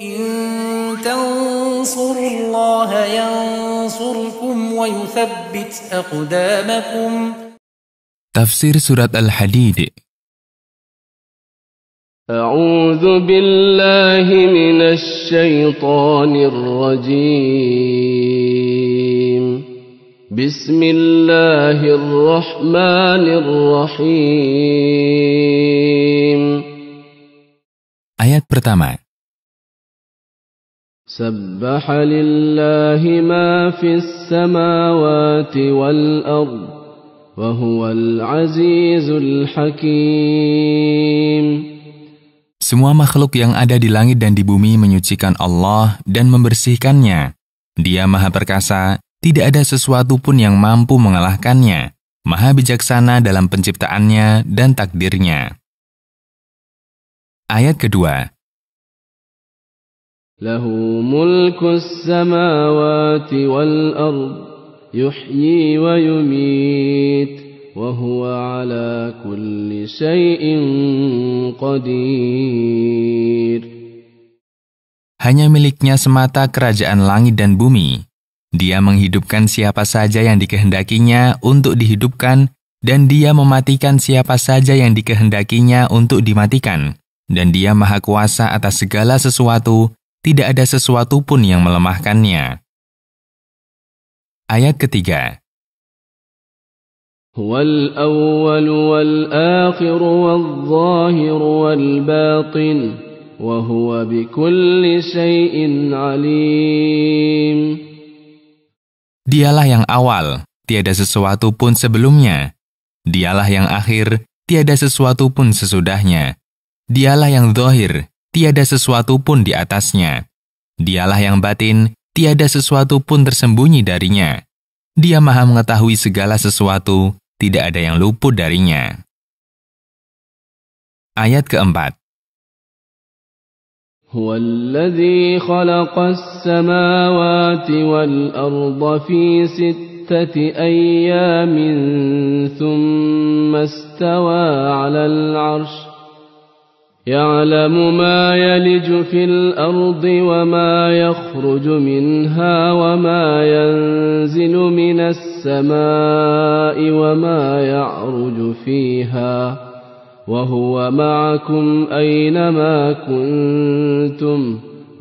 إن تنصروا الله ينصركم ويثبت أقدامكم. Tafsir Surat Al-Hadid. أعوذ بالله من الشيطان الرجيم. بسم الله الرحمن الرحيم. Ayat pertama. سبح لله ما في السماوات والأرض وهو العزيز الحكيم. Semua makhluk yang ada di langit dan di bumi menyucikan Allah dan membersihkannya. Dia Maha Perkasa, tidak ada sesuatu pun yang mampu mengalahkannya. Maha bijaksana dalam penciptaannya dan takdirnya. Ayat kedua. Lahu mulkus samawati wal ard, yuhyi wa yumit. وهو على كل شيء قدير. Hanya miliknya semata kerajaan langit dan bumi. Dia menghidupkan siapa saja yang dikehendakinya untuk dihidupkan, dan dia mematikan siapa saja yang dikehendakinya untuk dimatikan. Dan dia maha kuasa atas segala sesuatu, tidak ada sesuatu pun yang melemahkannya. Ayat ketiga. هو الأول والآخر والظاهر والباطن وهو بكل شيء عليم. Dialah yang awal, tiada sesuatu pun sebelumnya. Dialah yang akhir, tiada sesuatu pun sesudahnya. Dialah yang zahir, tiada sesuatu pun di atasnya. Dialah yang batin, tiada sesuatu pun tersembunyi darinya. Dia maha mengetahui segala sesuatu, tidak ada yang luput darinya. Ayat keempat. هو الذي خلق السماوات والأرض في 6 أيام ثم استوى على العرش يعلم ما يلج في الأرض وما يخرج منها وما ينزل من السماء وما يعرج فيها وهو معكم أينما كنتم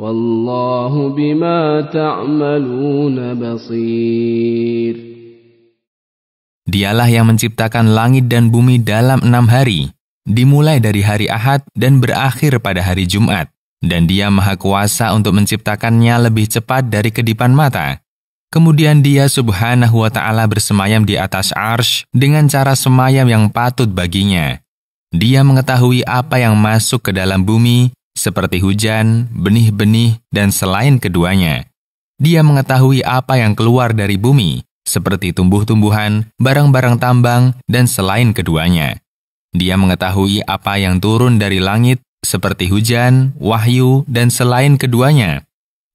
والله بما تعملون بصير. Dialah yang menciptakan langit dan bumi dalam 6 hari. Dimulai dari hari Ahad dan berakhir pada hari Jumat. Dan dia maha kuasa untuk menciptakannya lebih cepat dari kedipan mata. Kemudian dia subhanahu wa ta'ala bersemayam di atas arsy dengan cara semayam yang patut baginya. Dia mengetahui apa yang masuk ke dalam bumi, seperti hujan, benih-benih, dan selain keduanya. Dia mengetahui apa yang keluar dari bumi, seperti tumbuh-tumbuhan, barang-barang tambang, dan selain keduanya. Dia mengetahui apa yang turun dari langit, seperti hujan, wahyu, dan selain keduanya.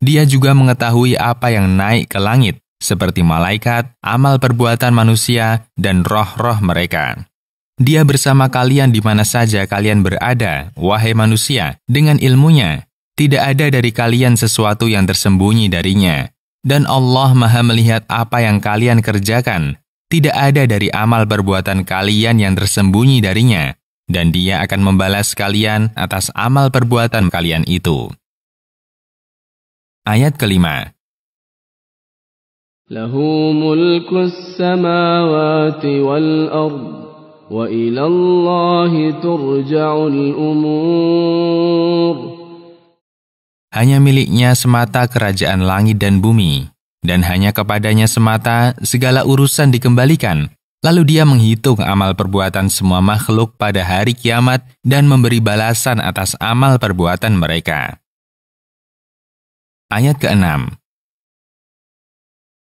Dia juga mengetahui apa yang naik ke langit, seperti malaikat, amal perbuatan manusia, dan roh-roh mereka. Dia bersama kalian di mana saja kalian berada, wahai manusia, dengan ilmunya. Tidak ada dari kalian sesuatu yang tersembunyi darinya. Dan Allah maha melihat apa yang kalian kerjakan. Tidak ada dari amal perbuatan kalian yang tersembunyi darinya, dan Dia akan membalas kalian atas amal perbuatan kalian itu. Ayat kelima. Lahu mulkus samawati wal ard, wa ilallahi turja'ul umur. Hanya miliknya semata kerajaan langit dan bumi. Dan hanya kepadanya semata segala urusan dikembalikan. Lalu Dia menghitung amal perbuatan semua makhluk pada hari kiamat dan memberi balasan atas amal perbuatan mereka. Ayat ke-6.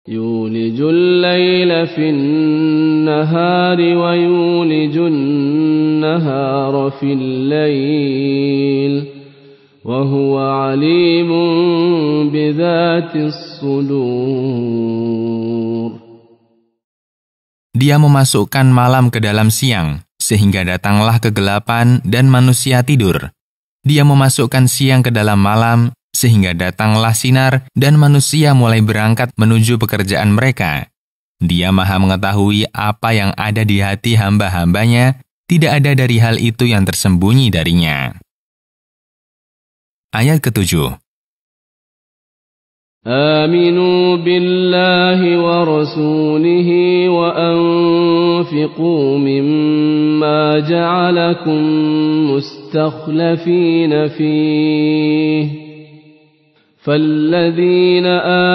Yulijul layla fin nahari wa yulijun nahara fil layl. وهو عليم بذات الصدور. Dia memasukkan malam ke dalam siang, sehingga datanglah kegelapan dan manusia tidur. Dia memasukkan siang ke dalam malam, sehingga datanglah sinar dan manusia mulai berangkat menuju pekerjaan mereka. Dia Maha mengetahui apa yang ada di hati hamba-hambanya, tidak ada dari hal itu yang tersembunyi darinya. Ayat ke-7. آمنوا بالله ورسوله وأنفقوا مما جعلكم مستخلفين فيه فالذين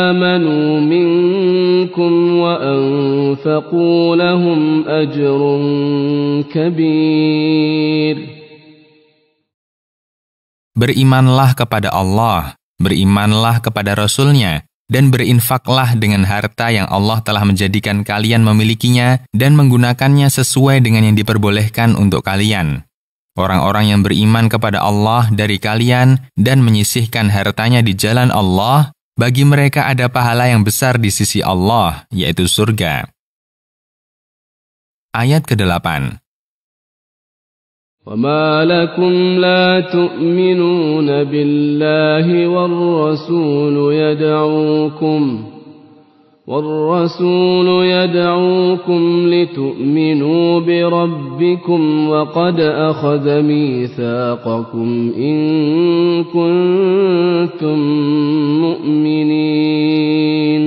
آمنوا منكم وأنفقوا لهم أجر كبير. Berimanlah kepada Allah, berimanlah kepada Rasul-Nya, dan berinfaklah dengan harta yang Allah telah menjadikan kalian memilikinya dan menggunakannya sesuai dengan yang diperbolehkan untuk kalian. Orang-orang yang beriman kepada Allah dari kalian dan menyisihkan hartanya di jalan Allah, bagi mereka ada pahala yang besar di sisi Allah, yaitu surga. Ayat ke-8. وما لكم لا تؤمنون بالله والرسول يدعوكم لتؤمنوا بربكم وقد أخذ ميثاقكم إن كنتم مؤمنين.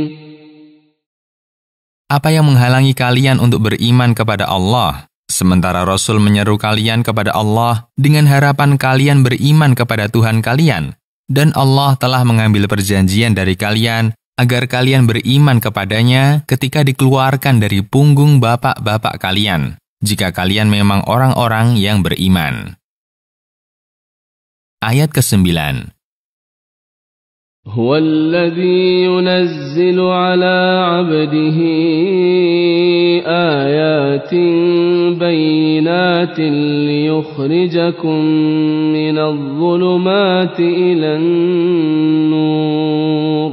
Apa yang menghalangi kalian untuk beriman kepada Allah? Sementara Rasul menyeru kalian kepada Allah dengan harapan kalian beriman kepada Tuhan kalian. Dan Allah telah mengambil perjanjian dari kalian agar kalian beriman kepadanya ketika dikeluarkan dari punggung bapak-bapak kalian, jika kalian memang orang-orang yang beriman. Ayat ke-9. هو الذي ينزل على عبده آيات بينات ليخرجكم من الظلمات إلى النور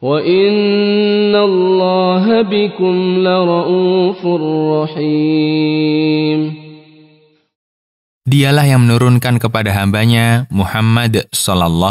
وإن الله بكم لرؤوف رحيم. Dialah yang menurunkan kepada hambanya Muhammad SAW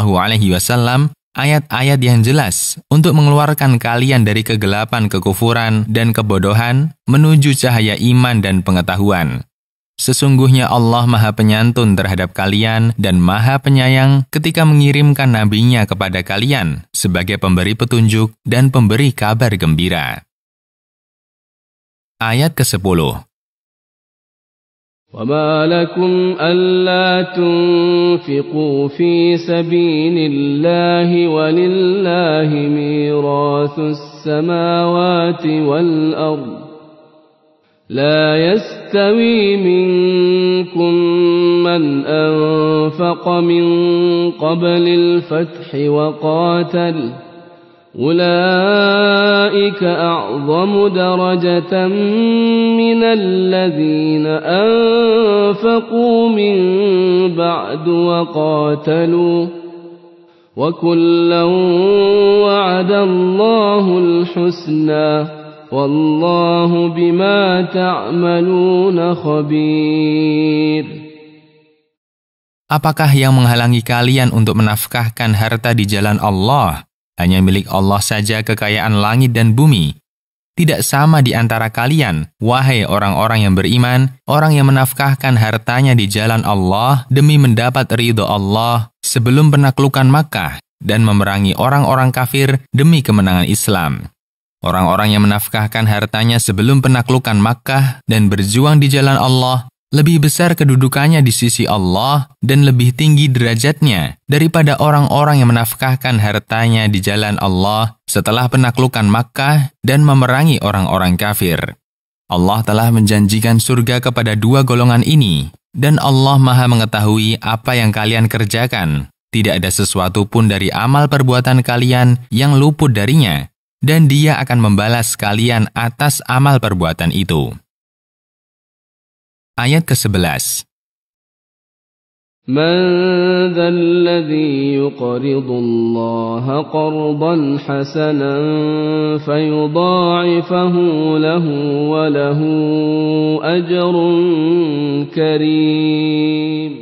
ayat-ayat yang jelas untuk mengeluarkan kalian dari kegelapan kekufuran dan kebodohan menuju cahaya iman dan pengetahuan. Sesungguhnya Allah Maha Penyantun terhadap kalian dan Maha Penyayang ketika mengirimkan nabinya kepada kalian sebagai pemberi petunjuk dan pemberi kabar gembira. Ayat ke-10. وما لكم ألا تنفقوا في سبيل الله ولله ميراث السماوات والأرض لا يستوي منكم من أنفق من قبل الفتح وقاتل أولئك أعظم درجة من الذين أنفقوا من بعد وقاتلوا وكلا وعد الله الحسنى والله بما تعملون خبير. Apakah yang menghalangi kalian untuk menafkahkan harta di jalan Allah? Hanya milik Allah saja kekayaan langit dan bumi. Tidak sama di antara kalian, wahai orang-orang yang beriman, orang yang menafkahkan hartanya di jalan Allah demi mendapat ridho Allah sebelum penaklukan Makkah dan memerangi orang-orang kafir demi kemenangan Islam. Orang-orang yang menafkahkan hartanya sebelum penaklukan Makkah dan berjuang di jalan Allah lebih besar kedudukannya di sisi Allah dan lebih tinggi derajatnya daripada orang-orang yang menafkahkan hartanya di jalan Allah setelah penaklukan Makkah dan memerangi orang-orang kafir. Allah telah menjanjikan surga kepada dua golongan ini, dan Allah Maha mengetahui apa yang kalian kerjakan. Tidak ada sesuatu pun dari amal perbuatan kalian yang luput darinya, dan Dia akan membalas kalian atas amal perbuatan itu. Ayat ke-11. من ذا الذي يقرض الله قرضا حسنا فيضاعفه له وله أجر كريم.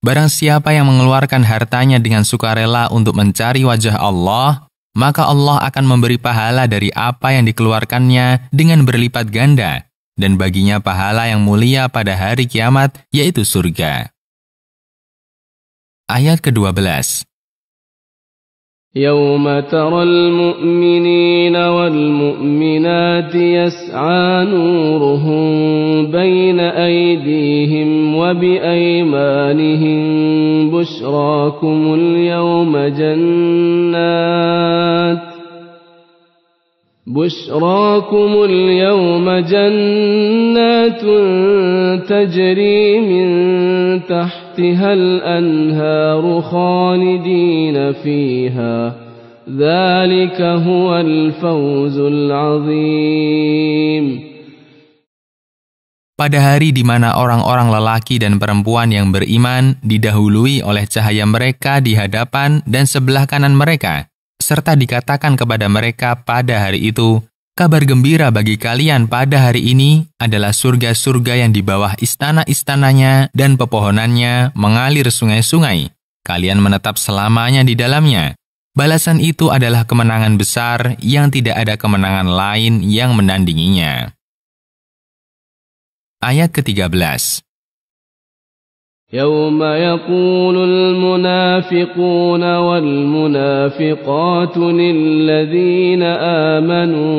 Barang siapa yang mengeluarkan hartanya dengan sukarela untuk mencari wajah Allah, maka Allah akan memberi pahala dari apa yang dikeluarkannya dengan berlipat ganda, dan baginya pahala yang mulia pada hari kiamat, yaitu surga. Ayat ke-12. يوم ترى المؤمنين والمؤمنات يسعى نورهم بين أيديهم وبأيمانهم بشراكم اليوم جنات تجري من تحتها الأنهار خالدين فيها ذلك هو الفوز العظيم. Pada hari di mana orang-orang lelaki dan perempuan yang beriman didahului oleh cahaya mereka di hadapan dan sebelah kanan mereka, serta dikatakan kepada mereka pada hari itu, kabar gembira bagi kalian pada hari ini adalah surga-surga yang di bawah istana-istananya dan pepohonannya mengalir sungai-sungai. Kalian menetap selamanya di dalamnya. Balasan itu adalah kemenangan besar yang tidak ada kemenangan lain yang menandinginya. Ayat ke-13. يوم يقول المنافقون والمنافقات للذين آمنوا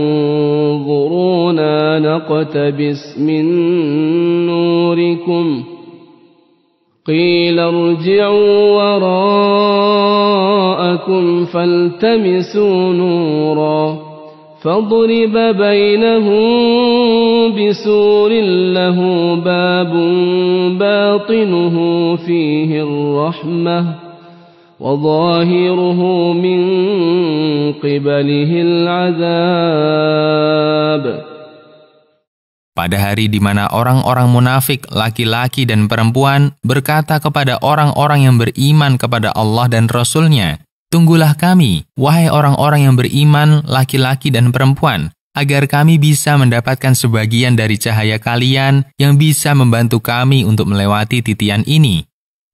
انظرونا نقتبس من نوركم قيل ارجعوا وراءكم فالتمسوا نورا فضرب بينهم بسور له باب باطنه فيه الرحمة وظاهره من قبله العذاب. Pada hari di mana orang-orang munafik, laki-laki dan perempuan, berkata kepada orang-orang yang beriman kepada Allah dan Rasul-Nya, "Tunggulah kami, wahai orang-orang yang beriman, laki-laki dan perempuan, agar kami bisa mendapatkan sebagian dari cahaya kalian yang bisa membantu kami untuk melewati titian ini."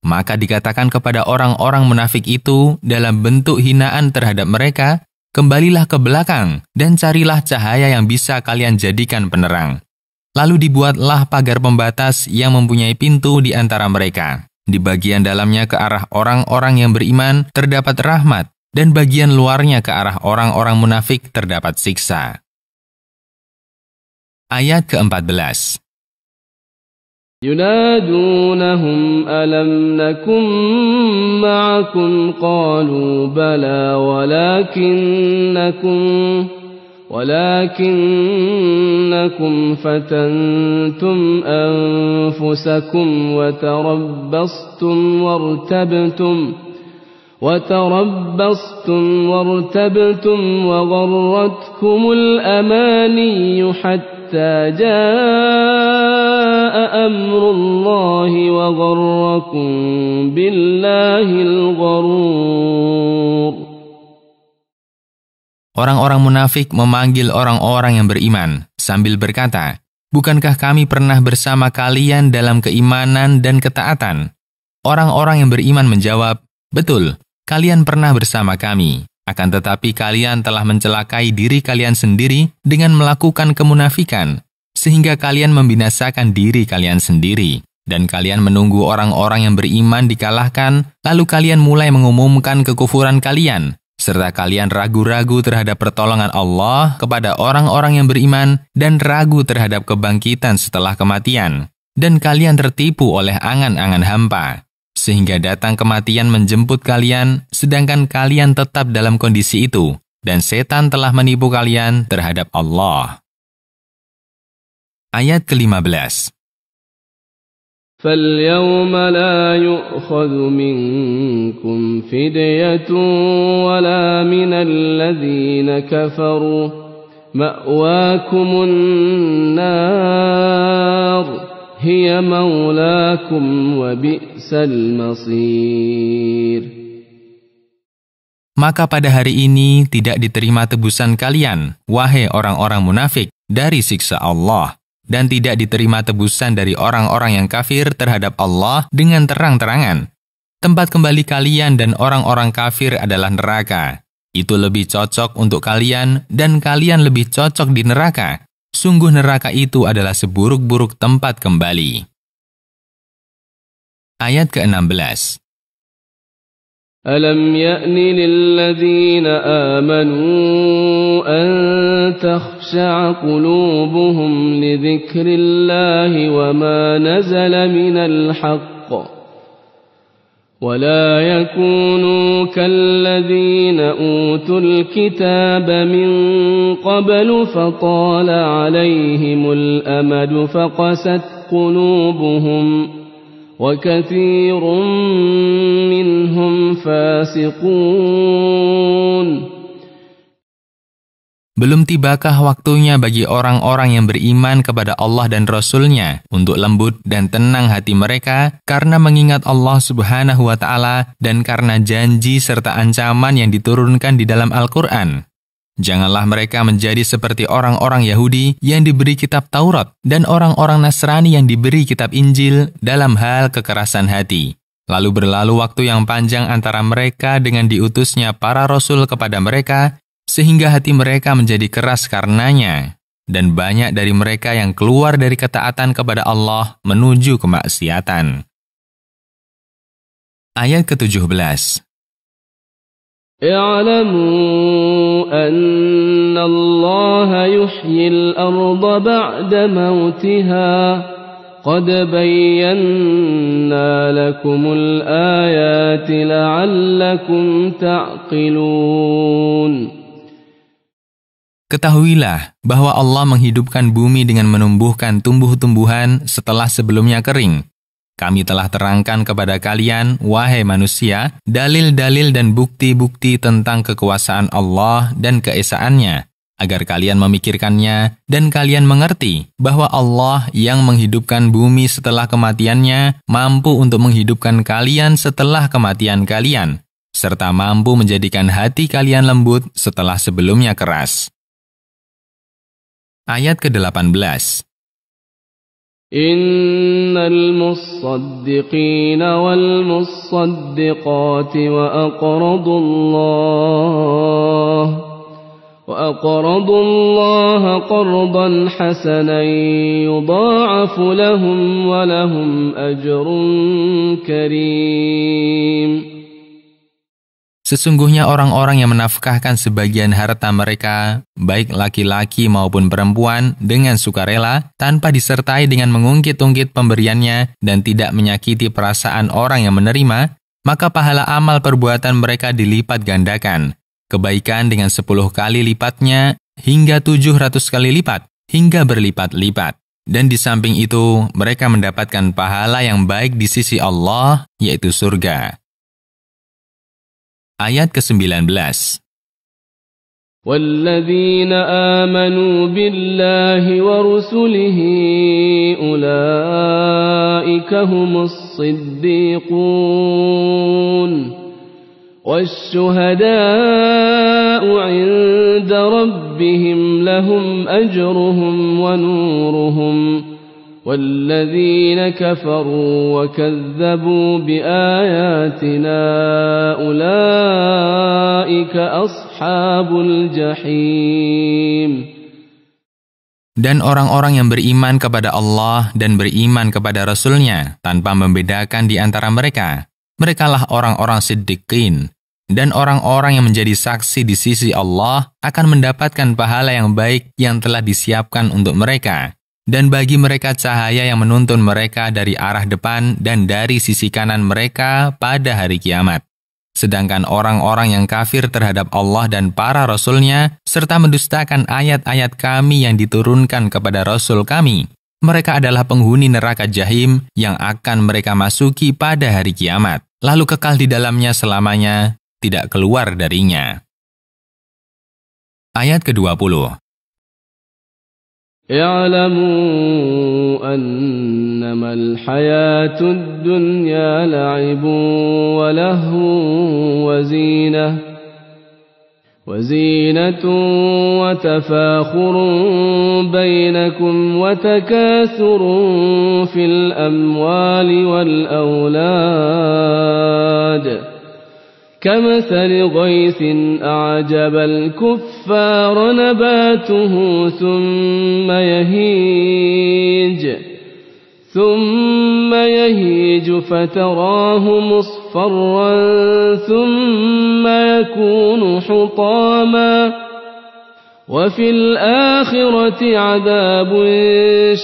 Maka dikatakan kepada orang-orang munafik itu dalam bentuk hinaan terhadap mereka, "Kembalilah ke belakang dan carilah cahaya yang bisa kalian jadikan penerang." Lalu dibuatlah pagar pembatas yang mempunyai pintu di antara mereka. Di bagian dalamnya ke arah orang-orang yang beriman terdapat rahmat, dan bagian luarnya ke arah orang-orang munafik terdapat siksa. Ayat ke-14. ينادونهم ألم نكن معكم قالوا بلى ولكنكم فتنتم أنفسكم وتربصتم وارتبتم وغرتكم الأماني حتى جاء أمر الله وغركم بالله الغرور. Orang-orang munafik memanggil orang-orang yang beriman sambil berkata, "Bukankah kami pernah bersama kalian dalam keimanan dan ketaatan?" Orang-orang yang beriman menjawab, "Betul, kalian pernah bersama kami. Akan tetapi kalian telah mencelakai diri kalian sendiri dengan melakukan kemunafikan, sehingga kalian membinasakan diri kalian sendiri. Dan kalian menunggu orang-orang yang beriman dikalahkan, lalu kalian mulai mengumumkan kekufuran kalian, serta kalian ragu-ragu terhadap pertolongan Allah kepada orang-orang yang beriman dan ragu terhadap kebangkitan setelah kematian. Dan kalian tertipu oleh angan-angan hampa, sehingga datang kematian menjemput kalian, sedangkan kalian tetap dalam kondisi itu, dan setan telah menipu kalian terhadap Allah." Ayat ke-15. فَالْيَوْمَ لَا يُؤْخَذُ مِنْكُمْ فِدْيَةٌ وَلَا مِنَ الَّذِينَ كَفَرُوا مَأْوَاكُمُ النَّارُ هِيَ مَوْلَاكُمْ وَبِئْسَ الْمَصِيرُ. Maka pada hari ini tidak diterima tebusan kalian, wahai orang-orang munafik, dari siksa Allah. Dan tidak diterima tebusan dari orang-orang yang kafir terhadap Allah dengan terang-terangan. Tempat kembali kalian dan orang-orang kafir adalah neraka. Itu lebih cocok untuk kalian dan kalian lebih cocok di neraka. Sungguh neraka itu adalah seburuk-buruk tempat kembali. Ayat ke-16. ألم يأن للذين آمنوا أن تخشع قلوبهم لذكر الله وما نزل من الحق ولا يكونوا كالذين أوتوا الكتاب من قبل فطال عليهم الأمد فقست قلوبهم وكثير منهم فاسقون. Belum tibakah waktunya bagi orang-orang yang beriman kepada Allah dan Rasul-Nya untuk lembut dan tenang hati mereka karena mengingat Allah Subhanahu wa Ta'ala dan karena janji serta ancaman yang diturunkan di dalam Al-Quran? Janganlah mereka menjadi seperti orang-orang Yahudi yang diberi kitab Taurat dan orang-orang Nasrani yang diberi kitab Injil dalam hal kekerasan hati. Lalu berlalu waktu yang panjang antara mereka dengan diutusnya para Rasul kepada mereka, sehingga hati mereka menjadi keras karenanya. Dan banyak dari mereka yang keluar dari ketaatan kepada Allah menuju kemaksiatan. Ayat ke-17. اعلموا أن الله يحيي الأرض بعد موتها قد بينا لكم الآيات لعلكم تعقلون. Ketahuilah bahwa Allah menghidupkan bumi dengan menumbuhkan tumbuh-tumbuhan setelah sebelumnya kering. Kami telah terangkan kepada kalian, wahai manusia, dalil-dalil dan bukti-bukti tentang kekuasaan Allah dan keesaannya, agar kalian memikirkannya dan kalian mengerti bahwa Allah yang menghidupkan bumi setelah kematiannya mampu untuk menghidupkan kalian setelah kematian kalian, serta mampu menjadikan hati kalian lembut setelah sebelumnya keras. Ayat ke-18. إن المصدقين والمصدقات وأقرضوا الله قرضا حسنا يضاعف لهم ولهم أجر كريم. Sesungguhnya orang-orang yang menafkahkan sebagian harta mereka, baik laki-laki maupun perempuan, dengan sukarela, tanpa disertai dengan mengungkit-ungkit pemberiannya dan tidak menyakiti perasaan orang yang menerima, maka pahala amal perbuatan mereka dilipat gandakan. Kebaikan dengan 10 kali lipatnya, hingga 700 kali lipat, hingga berlipat-lipat. Dan di samping itu, mereka mendapatkan pahala yang baik di sisi Allah, yaitu surga. Ayat ke-19. وَالَّذِينَ آمَنُوا بِاللَّهِ وَرُسُلِهِ أُولَئِكَ هُمُ الصِّدِّيقُونَ وَالشُّهَدَاءُ عِندَ رَبِّهِمْ لَهُمْ أَجْرُهُمْ وَنُورُهُمْ وَالَّذِينَ كَفَرُوا وَكَذَّبُوا بِآيَاتِنَا أُولَئِكَ أَصْحَابُ الْجَحِيمِ. Dan orang-orang yang beriman kepada Allah dan beriman kepada Rasul-Nya tanpa membedakan di antara mereka, merekalah orang-orang siddiqin. Dan orang-orang yang menjadi saksi di sisi Allah akan mendapatkan pahala yang baik yang telah disiapkan untuk mereka. Dan bagi mereka cahaya yang menuntun mereka dari arah depan dan dari sisi kanan mereka pada hari kiamat. Sedangkan orang-orang yang kafir terhadap Allah dan para Rasul-Nya, serta mendustakan ayat-ayat kami yang diturunkan kepada Rasul kami, mereka adalah penghuni neraka Jahim yang akan mereka masuki pada hari kiamat, lalu kekal di dalamnya selamanya, tidak keluar darinya. Ayat ke-20. اعلموا أنما الحياة الدنيا لعب ولهو وزينة وتفاخر بينكم وتكاثر في الأموال والأولاد كمثل غيث أعجب الكفار نباته ثم يهيج فتراه مصفرا ثم يكون حطاما وفي الآخرة عذاب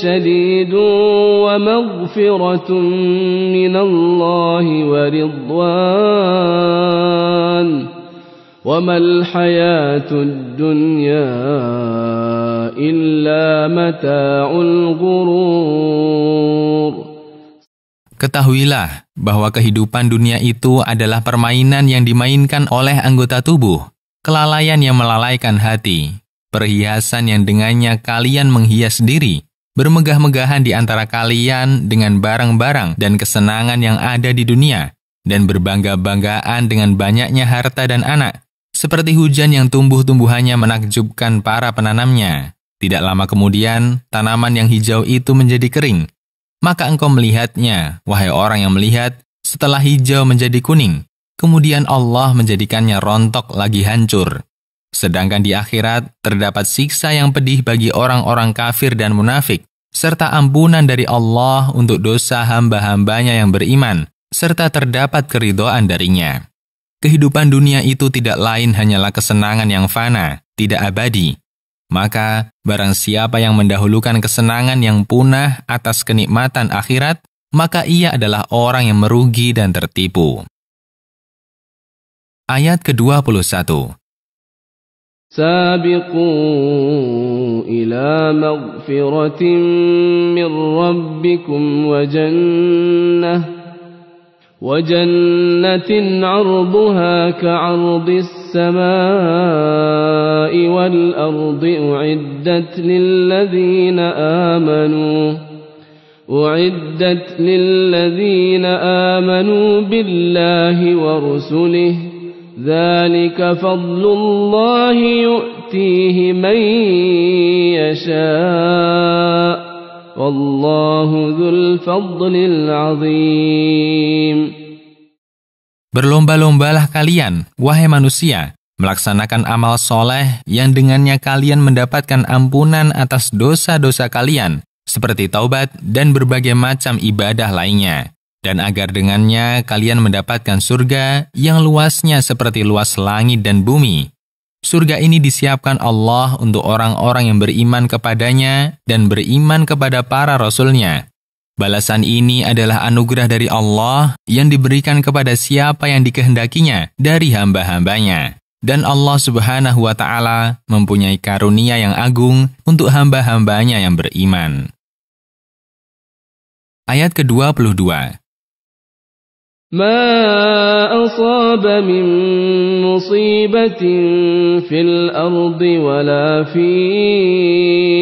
شديد ومغفرة من الله ورضوان وما الحياة الدنيا إلا متاع الغرور. Ketahuilah bahwa kehidupan dunia itu adalah permainan yang dimainkan oleh anggota tubuh, kelalaian yang melalaikan hati, perhiasan yang dengannya kalian menghias diri, bermegah-megahan di antara kalian dengan barang-barang dan kesenangan yang ada di dunia, dan berbangga-banggaan dengan banyaknya harta dan anak, seperti hujan yang tumbuh-tumbuhannya menakjubkan para penanamnya. Tidak lama kemudian, tanaman yang hijau itu menjadi kering. Maka engkau melihatnya, wahai orang yang melihat, setelah hijau menjadi kuning. Kemudian Allah menjadikannya rontok lagi hancur. Sedangkan di akhirat, terdapat siksa yang pedih bagi orang-orang kafir dan munafik, serta ampunan dari Allah untuk dosa hamba-hambanya yang beriman, serta terdapat keridhaan darinya. Kehidupan dunia itu tidak lain hanyalah kesenangan yang fana, tidak abadi. Maka, barang siapa yang mendahulukan kesenangan yang punah atas kenikmatan akhirat, maka ia adalah orang yang merugi dan tertipu. Ayat ke-21. سابقوا إلى مغفرة من ربكم وجنة عرضها كعرض السماء والأرض أعدت للذين آمنوا بالله ورسله ذلك فضل الله يؤتيه من يشاء والله ذو الفضل العظيم. Berlomba-lombalah kalian, wahai manusia, melaksanakan amal soleh yang dengannya kalian mendapatkan ampunan atas dosa-dosa kalian, seperti taubat dan berbagai macam ibadah lainnya. Dan agar dengannya kalian mendapatkan surga yang luasnya seperti luas langit dan bumi. Surga ini disiapkan Allah untuk orang-orang yang beriman kepadanya dan beriman kepada para rasulnya. Balasan ini adalah anugerah dari Allah yang diberikan kepada siapa yang dikehendakinya dari hamba-hambanya. Dan Allah Subhanahu wa Ta'ala mempunyai karunia yang agung untuk hamba-hambanya yang beriman. Ayat ke-22. ما أصاب من مصيبة في الأرض ولا في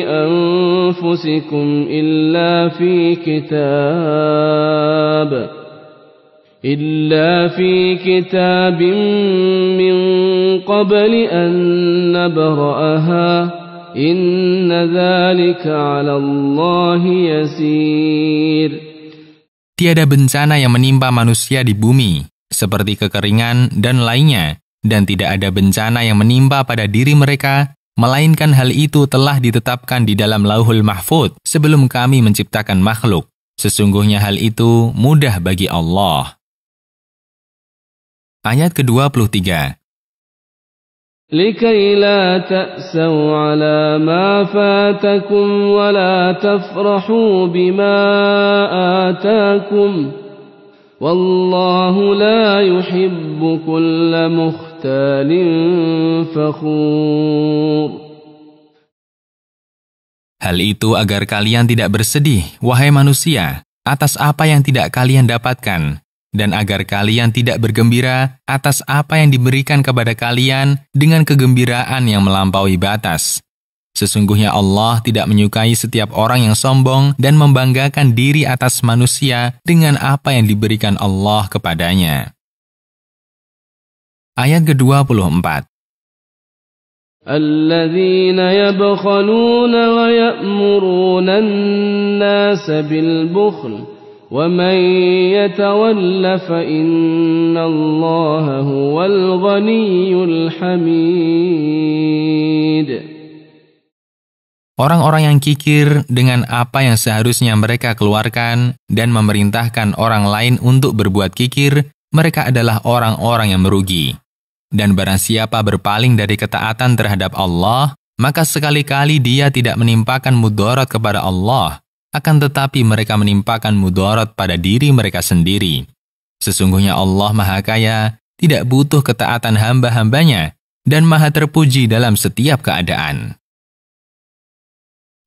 أنفسكم إلا في كتاب من قبل أن نبرأها إن ذلك على الله يسير. Tiada bencana yang menimpa manusia di bumi, seperti kekeringan dan lainnya, dan tidak ada bencana yang menimpa pada diri mereka, melainkan hal itu telah ditetapkan di dalam Lauhul Mahfuz sebelum kami menciptakan makhluk. Sesungguhnya hal itu mudah bagi Allah. Ayat ke-23. لكي لا تأسوا على ما فاتكم ولا تفرحوا بما آتاكم والله لا يحب كل مختال فخور. Hal itu agar kalian tidak bersedih, wahai manusia, atas apa yang tidak kalian dapatkan, dan agar kalian tidak bergembira atas apa yang diberikan kepada kalian dengan kegembiraan yang melampaui batas. Sesungguhnya Allah tidak menyukai setiap orang yang sombong dan membanggakan diri atas manusia dengan apa yang diberikan Allah kepadanya. Ayat ke-24. الذين يبخلون ويأمرون الناس بالبخل ومن يتول فإن الله هو الغني الحميد. Orang-orang yang kikir dengan apa yang seharusnya mereka keluarkan dan memerintahkan orang lain untuk berbuat kikir, mereka adalah orang-orang yang merugi. Dan barang siapa berpaling dari ketaatan terhadap Allah, maka sekali-kali dia tidak menimpakan mudarat kepada Allah, akan tetapi mereka menimpakan mudarat pada diri mereka sendiri. Sesungguhnya Allah Maha Kaya, tidak butuh ketaatan hamba-hambanya, dan Maha terpuji dalam setiap keadaan.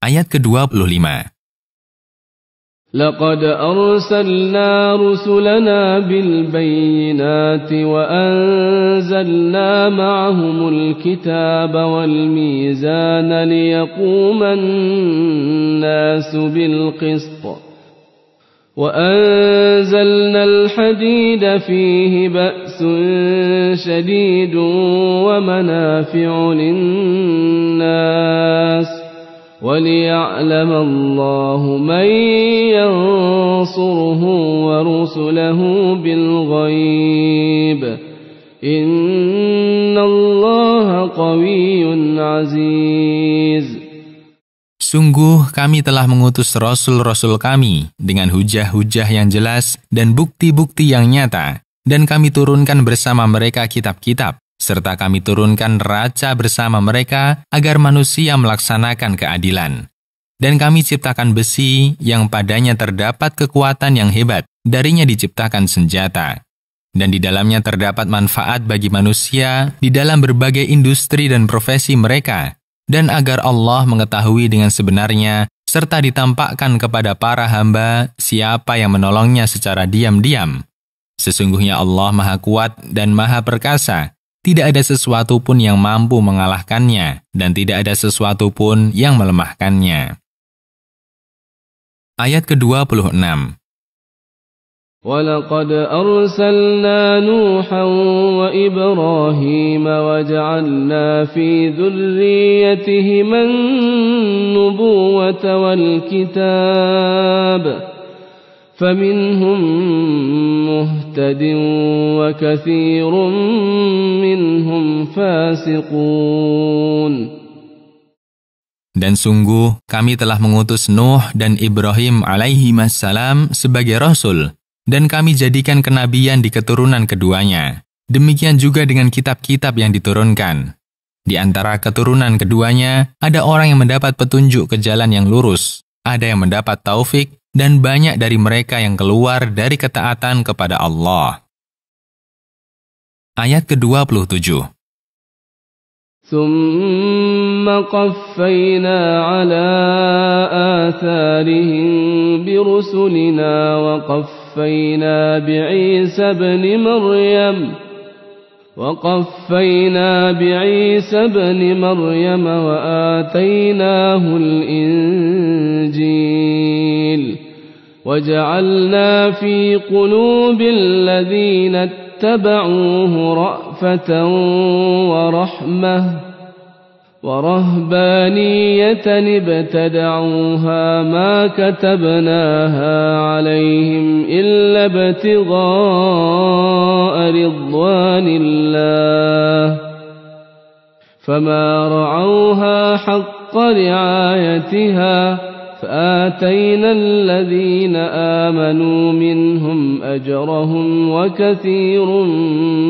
Ayat ke-25. لقد أرسلنا رسلنا بالبينات وأنزلنا معهم الكتاب والميزان ليقوم الناس بالقسط وأنزلنا الحديد فيه بأس شديد ومنافع للناس وَلِيَعْلَمَ اللَّهُ مَن يَنصُرُهُ وَرُسُلَهُ بِالْغَيْبِ إِنَّ اللَّهَ قَوِيٌّ عَزِيزٌ. Sungguh kami telah mengutus rasul-rasul kami dengan hujah-hujah yang jelas dan bukti-bukti yang nyata, dan kami turunkan bersama mereka kitab-kitab, serta kami turunkan raja bersama mereka agar manusia melaksanakan keadilan. Dan kami ciptakan besi yang padanya terdapat kekuatan yang hebat, darinya diciptakan senjata. Dan di dalamnya terdapat manfaat bagi manusia di dalam berbagai industri dan profesi mereka. Dan agar Allah mengetahui dengan sebenarnya, serta ditampakkan kepada para hamba siapa yang menolongnya secara diam-diam. Sesungguhnya Allah Maha Kuat dan Maha Perkasa. Tidak ada sesuatu pun yang mampu mengalahkannya, dan tidak ada sesuatu pun yang melemahkannya. Ayat ke-26. وَلَقَدْ أَرْسَلْنَا نُوحًا وَإِبْرَاهِيمَ وَجَعَلْنَا فِي ذُرِّيَّتِهِمَا النُّبُوَّةَ وَالْكِتَابَ فَمِنْهُمْ مُهْتَدٍ وَكَثِيرٌ مِّنْهُمْ فَاسِقُونَ. Dan sungguh kami telah mengutus Nuh dan Ibrahim alaihimassalam sebagai rasul, dan kami jadikan kenabian di keturunan keduanya. Demikian juga dengan kitab-kitab yang diturunkan. Di antara keturunan keduanya, ada orang yang mendapat petunjuk ke jalan yang lurus, ada yang mendapat taufik, dan banyak dari mereka yang keluar dari ketaatan kepada Allah. Ayat ke-27. ثُمَّ قَفَّيْنَا عَلَى آثَارِهِم بِرُسُلِنَا وَقَفَّيْنَا بِعِيسَى ابْنِ مَرْيَمَ وَآتَيْنَاهُ الْإِنْجِيلَ وَجَعَلْنَا فِي قُلُوبِ الَّذِينَ اتَّبَعُوهُ رَأْفَةً وَرَحْمَةً وَرَهْبَانِيَّةً ابْتَدَعُوهَا مَا كَتَبْنَاهَا عَلَيْهِمْ إِلَّا ابْتِغَاءَ رِضْوَانِ اللَّهِ فَمَا رَعَوْهَا حَقَّ رِعَايَتِهَا فآتينا الذين آمنوا منهم أجرهم وكثير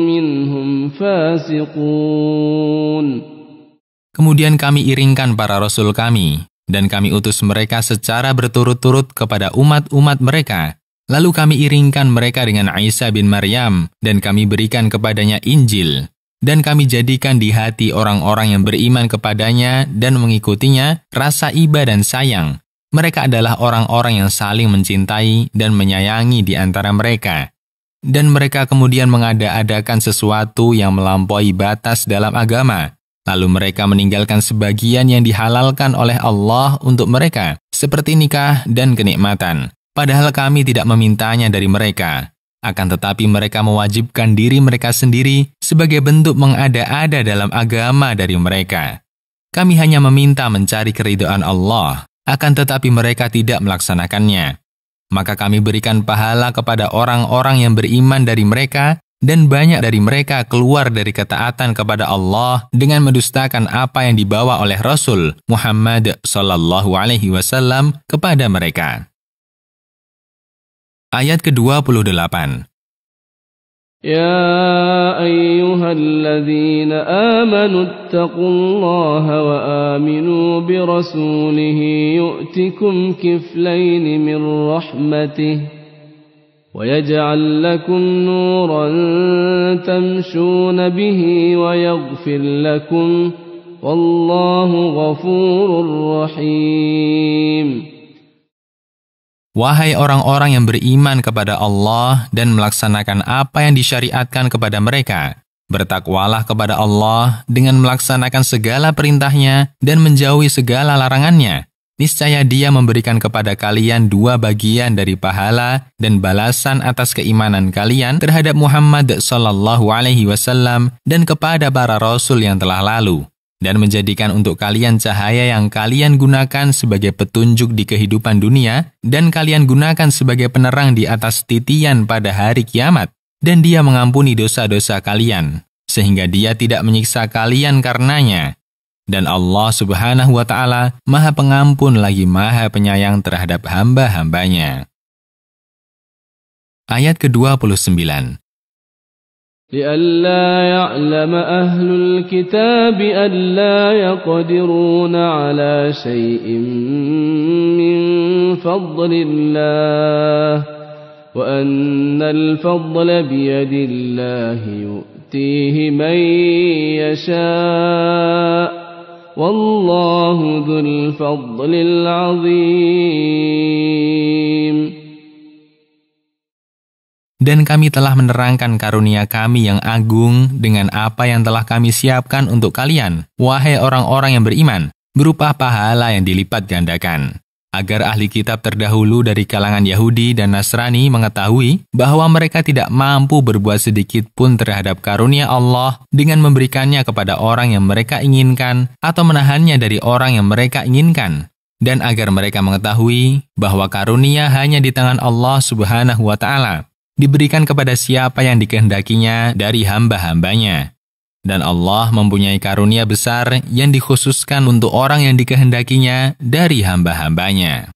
منهم فاسقون. Kemudian kami iringkan para rasul kami, dan kami utus mereka secara berturut-turut kepada umat-umat mereka. Lalu kami iringkan mereka dengan Isa bin Maryam, dan kami berikan kepadanya Injil. Dan kami jadikan di hati orang-orang yang beriman kepadanya dan mengikutinya rasa iba dan sayang. Mereka adalah orang-orang yang saling mencintai dan menyayangi di antara mereka. Dan mereka kemudian mengada-adakan sesuatu yang melampaui batas dalam agama. Lalu mereka meninggalkan sebagian yang dihalalkan oleh Allah untuk mereka, seperti nikah dan kenikmatan. Padahal kami tidak memintanya dari mereka. Akan tetapi mereka mewajibkan diri mereka sendiri sebagai bentuk mengada-ada dalam agama dari mereka. Kami hanya meminta mencari keridhaan Allah, akan tetapi mereka tidak melaksanakannya. Maka kami berikan pahala kepada orang-orang yang beriman dari mereka, dan banyak dari mereka keluar dari ketaatan kepada Allah dengan mendustakan apa yang dibawa oleh Rasul Muhammad SAW kepada mereka. Ayat ke-28. يا أيها الذين آمنوا اتقوا الله وآمنوا برسوله يؤتكم كفلين من رحمته ويجعل لكم نورا تمشون به ويغفر لكم والله غفور رحيم. Wahai orang-orang yang beriman kepada Allah dan melaksanakan apa yang disyariatkan kepada mereka, bertakwalah kepada Allah dengan melaksanakan segala perintahnya dan menjauhi segala larangannya. Niscaya Dia memberikan kepada kalian 2 bagian dari pahala dan balasan atas keimanan kalian terhadap Muhammad SAW dan kepada para rasul yang telah lalu, dan menjadikan untuk kalian cahaya yang kalian gunakan sebagai petunjuk di kehidupan dunia dan kalian gunakan sebagai penerang di atas titian pada hari kiamat. Dan Dia mengampuni dosa-dosa kalian, sehingga Dia tidak menyiksa kalian karenanya. Dan Allah Subhanahu wa Ta'ala Maha Pengampun lagi Maha Penyayang terhadap hamba-hambanya. Ayat ke-29. لئلا يعلم أهل الكتاب ألا يقدرون على شيء من فضل الله وأن الفضل بيد الله يؤتيه من يشاء والله ذو الفضل العظيم. Dan kami telah menerangkan karunia kami yang agung dengan apa yang telah kami siapkan untuk kalian, wahai orang-orang yang beriman, berupa pahala yang dilipat gandakan. Agar ahli kitab terdahulu dari kalangan Yahudi dan Nasrani mengetahui bahwa mereka tidak mampu berbuat sedikit pun terhadap karunia Allah dengan memberikannya kepada orang yang mereka inginkan atau menahannya dari orang yang mereka inginkan. Dan agar mereka mengetahui bahwa karunia hanya di tangan Allah Subhanahu wa Ta'ala, diberikan kepada siapa yang dikehendakinya dari hamba-hambanya. Dan Allah mempunyai karunia besar yang dikhususkan untuk orang yang dikehendakinya dari hamba-hambanya.